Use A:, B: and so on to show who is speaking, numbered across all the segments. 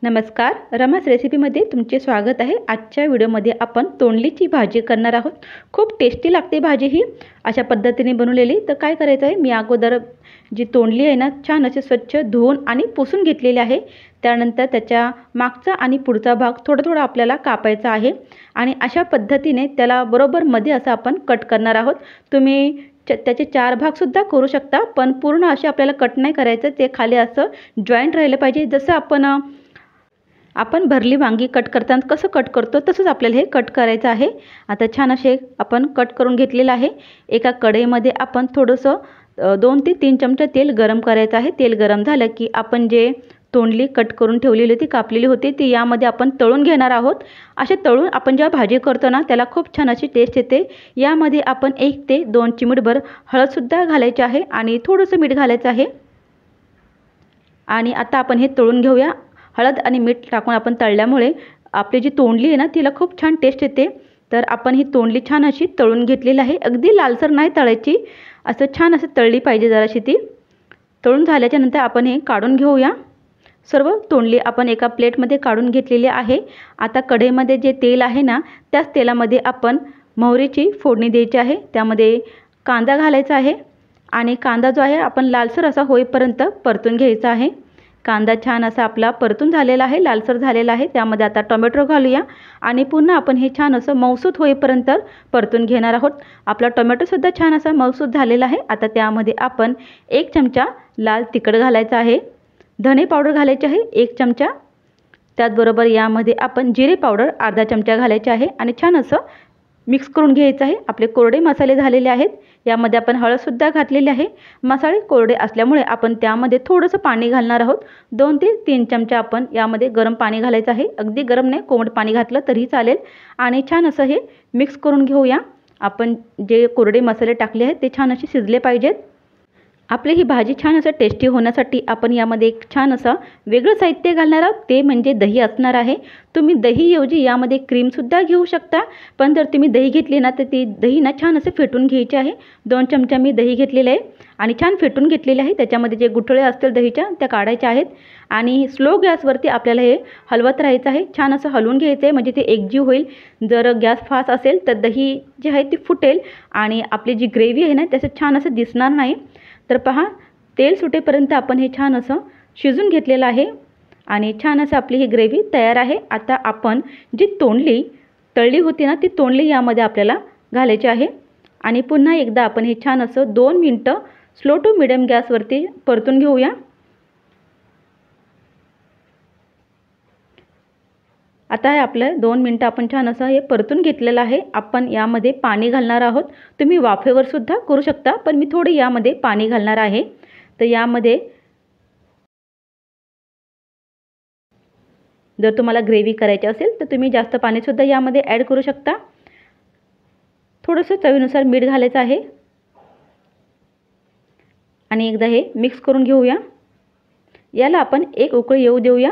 A: नमस्कार, रमास रेसिपीमध्ये तुमचे स्वागत आहे। आजच्या व्हिडिओमध्ये आपण तोंडलीची भाजी करणार आहोत। खूप टेस्टी लागते भाजी ही अशा पद्धतीने बनवलेली। तर काय करायचं आहे, मी अगोदर जी तोंडली आहे ना छान असे स्वच्छ धुवून आणि पुसून घेतलेली आहे। त्यानंतर त्याच्या मागचा आणि पुढचा भाग थोडा आपल्याला कापायचा आहे आणि अशा पद्धतीने त्याला बरोबर मध्ये असं आपण कट करणार आहोत। तुम्ही त्याचे 4 भाग सुद्धा करू शकता, पण पूर्ण असे आपल्याला कट नाही करायचं, ते खाली असं जॉइंट राहिलं पाहिजे। जसं आपण भरली वांगी कट करताना कसं कट करतो तसंच आपल्याला हे कट करायचं आहे। आता छान असे आपण कट करून घेतलेलं आहे। एका कढईमध्ये आपण थोडंसं 2 ते 3 चमचे तेल गरम करायचं आहे। तेल गरम झालं की आपण जे तोंडली कट करून ठेवलेली होती, कापलेली होती, ती यामध्ये आपण तळून घेणार आहोत। असे तळून आपण जेव्हा भाजी करतो ना त्याला खूप छान अशी टेस्ट येते। यामध्ये आपण 1 ते 2 चिमूटभर हळदसुद्धा घालायची आहे आणि थोडंसं मीठ घालायचं आहे। आणि आता आपण हे तळून घेऊया। हळद आणि मीठ टाकून आपण तळल्यामुळे आपली जी तोंडली आहे ना तिला खूप छान टेस्ट येते। तर आपण ही तोंडली छान अशी तळून घेतलेली आहे। अगदी लालसर नाही तळायची, असं छान असं तळली पाहिजे जराशी ती। तळून झाल्याच्या नंतर आपण हे काढून घेऊया। सर्व तोंडली आपण एका प्लेटमध्ये काढून घेतलेली आहे। आता कढईमध्ये जे तेल आहे ना त्याच तेलामध्ये आपण मोहरीची फोडणी द्यायची आहे। त्यामध्ये कांदा घालायचा आहे आणि कांदा जो आहे आपण लालसर असा होईपर्यंत परतून घ्यायचा आहे। कांदा छान असा आपला परतून झालेला आहे, लालसर झालेला आहे। त्यामध्ये आता टोमॅटो घालूया आणि पुन्हा आपण हे छान असं मऊसूत होईपर्यंत परतून घेणार आहोत। आपला टोमॅटोसुद्धा छान असा मऊसूत झालेला आहे। आता त्यामध्ये आपण 1 चमचा लाल तिखट घालायचा आहे, धने पावडर घालायची आहे 1 चमचा, त्याचबरोबर यामध्ये आपण जिरे पावडर अर्धा चमचा घालायचे आहे आणि छान असं मिक्स करून घ्यायचं आहे। आपले कोरडे मसाले झालेले आहेत। यामध्ये आपण हळदसुद्धा घातलेली आहे। मसाले कोरडे असल्यामुळे आपण त्यामध्ये थोडंसं पाणी घालणार आहोत। 2 ते 3 चमचा आपण यामध्ये गरम पाणी घालायचं आहे। अगदी गरम नाही, कोमट पाणी घातलं तरी चालेल आणि छान असं हे मिक्स करून घेऊया। आपण जे कोरडे मसाले टाकले आहेत ते छान असे शिजले पाहिजेत। आपली ही भाजी छान असं टेस्टी होण्यासाठी आपण यामध्ये एक छान असं वेगळं साहित्य घालणार आहोत, ते म्हणजे दही असणार आहे। तुम्ही दहीऐवजी यामध्ये क्रीमसुद्धा घेऊ शकता, पण जर तुम्ही दही घेतली ना तर ती दही ना छान असं फेटून घ्यायची आहे। 2 चमचा मी दही घेतलेले आहे आणि छान फेटून घेतलेले आहे। त्याच्यामध्ये जे गुठळे असतील दहीच्या त्या काढायच्या आहेत आणि स्लो गॅसवरती आपल्याला हे हलवत राहायचं आहे। छान असं हलवून घ्यायचं आहे म्हणजे ते एकजीव होईल। जर गॅस फास्ट असेल तर दही जी आहे ती फुटेल आणि आपली जी ग्रेव्ही आहे ना त्याचं छान असं दिसणार नाही। तर पहा, तेल सुटेपर्यंत आपण हे छान असं शिजून घेतलेलं आहे आणि छान असं आपली ही ग्रेव्ही तयार आहे। आता आपण जी तोंडली तळली होती ना ती तोंडली यामध्ये आपल्याला घालायची आहे आणि पुन्हा एकदा आपण हे छान असं 2 मिनिटं स्लो टू मिडियम गॅसवरती परतून घेऊया। आता हे आपलं 2 मिनिटं आपण छान असं हे परतून घेतलेलं आहे। आपण यामध्ये पाणी घालणार आहोत। तुम्ही वाफेवर सुद्धा करू शकता, पण मी थोडे यामध्ये पाणी घालणार आहे। तर यामध्ये जर तुम्हाला ग्रेव्ही करायची असेल तर तुम्ही जास्त पाणीसुद्धा यामध्ये ॲड करू शकता। थोडंसं चवीनुसार मीठ घालायचं आहे आणि एकदा हे मिक्स करून घेऊया। याला आपण एक उकळी येऊ देऊया।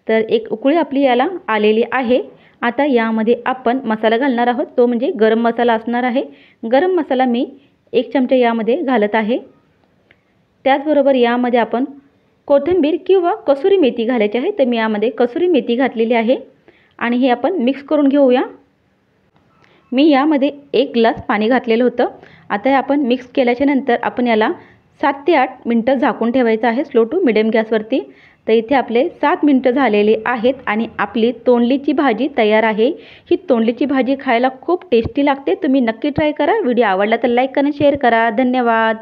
A: तर एक उकळी आपली याला आलेली आहे। आता यामध्ये आपण मसाला घालणार आहोत, तो म्हणजे गरम मसाला असणार आहे। गरम मसाला मी 1 चमचा यामध्ये घालत आहे। त्याचबरोबर यामध्ये आपण कोथिंबीर किंवा कसुरी मेथी घालायची आहे, तर मी यामध्ये कसुरी मेथी घातलेली आहे आणि हे आपण मिक्स करून घेऊया। मी यामध्ये 1 ग्लास पाणी घातलेलं होतं। आता हे आपण मिक्स केल्याच्या नंतर आपण याला 7 ते 8 मिनिटं झाकून ठेवायचं आहे स्लो टू मिडियम गॅसवरती। तर इथे आपले 7 मिनिटं झालेले आहेत आणि आपली तोंडलीची भाजी तयार आहे। ही तोंडलीची भाजी खायला खूप टेस्टी लागते। तुम्ही नक्की ट्राय करा। व्हिडिओ आवडला तर लाईक करा, शेअर करा। धन्यवाद।